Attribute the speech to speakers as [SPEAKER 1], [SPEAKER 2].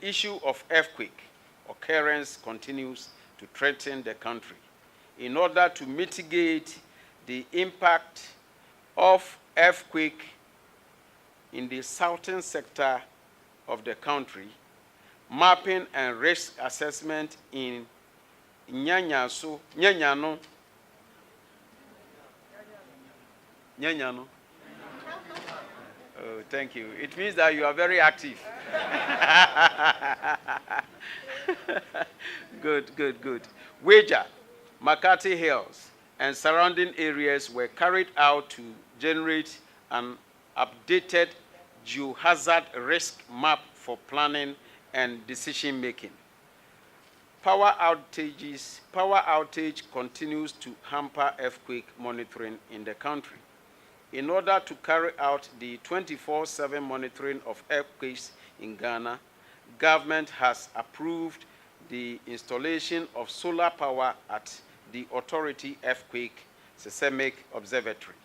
[SPEAKER 1] the issue of earthquake occurrence continues to threaten the country. In order to mitigate the impact of earthquake in the southern sector of the country, mapping and risk assessment in Nyanyano. Oh, thank you. It means that you are very active. Good. Wager, Makati Hills, and surrounding areas were carried out to generate an updated geohazard risk map for planning and decision making. Power outage continues to hamper earthquake monitoring in the country. In order to carry out the 24/7 monitoring of earthquakes in Ghana, government has approved the installation of solar power at the Authority Earthquake Seismic Observatory.